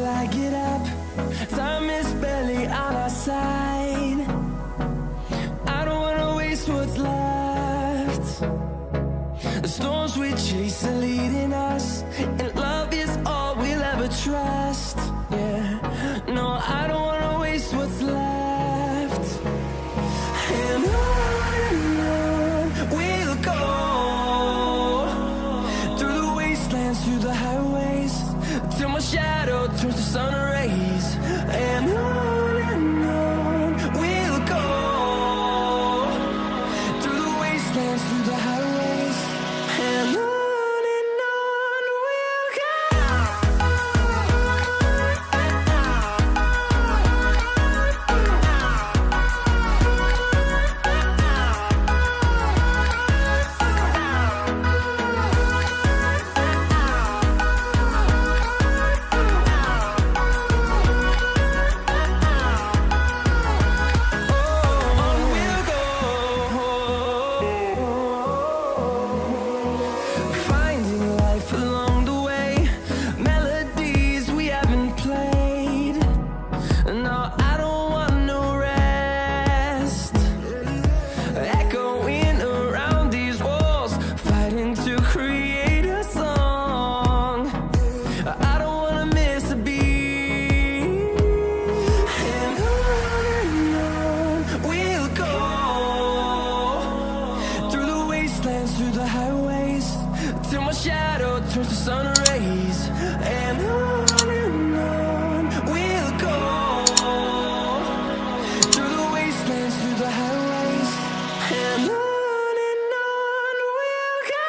till I get up. Time is barely on our side. I don't wanna waste what's left. The storms we chase are leading us, and love is all we'll ever trust. Yeah, no, I don't wanna waste what's left. And on we'll go, through the wastelands, through the highways, till my shadow turns to sun rays. And on we'll go, through the wastelands, through the highways, and on we'll go. Through the highways, till my shadow turns to sun rays. And on we'll go, through the wastelands, through the highways, and on we'll go.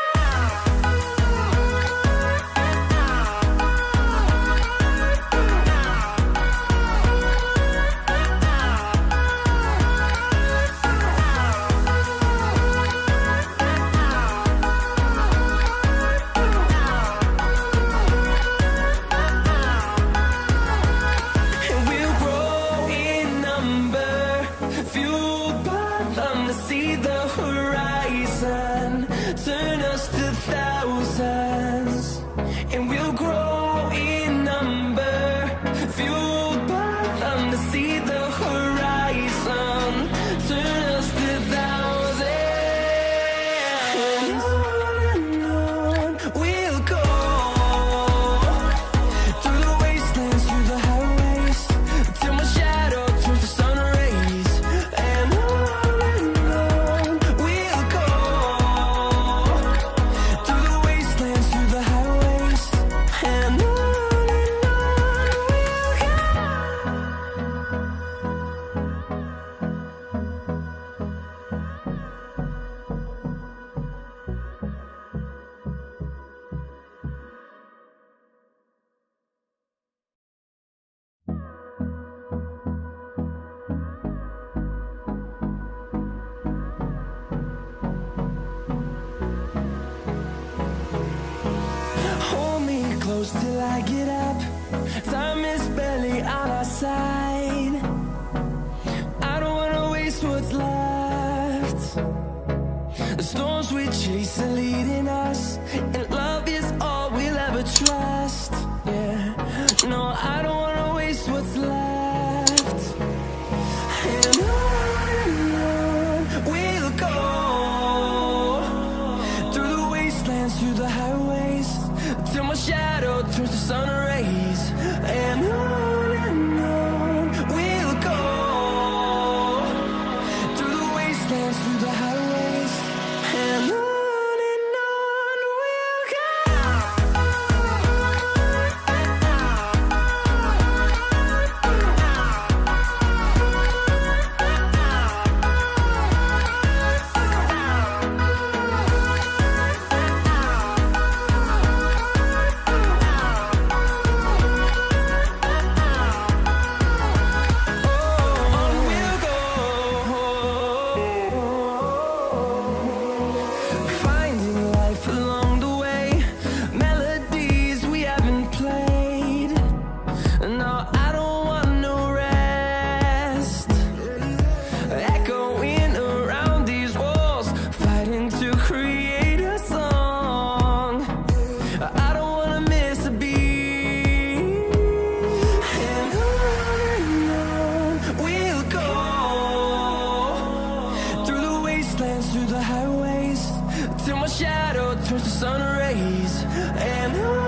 See the horizon, turn us to thousands, and we'll grow in number, fueled by them to see the horizon, turn us to thousands. And on we'll go, through the wastelands, through the highways, till my shadow turns to sun rays. And on close till I get up. Time is barely on our side. I don't wanna waste what's left. The storms we chase are leading us, and love is all we'll ever trust. Yeah, no, I don't wanna waste what's left. And on we'll go, through the wastelands, through the highways, till my shadow turns to sun rays. And on we'll go, through the wastelands, through the highways, and on we'll sun rays, and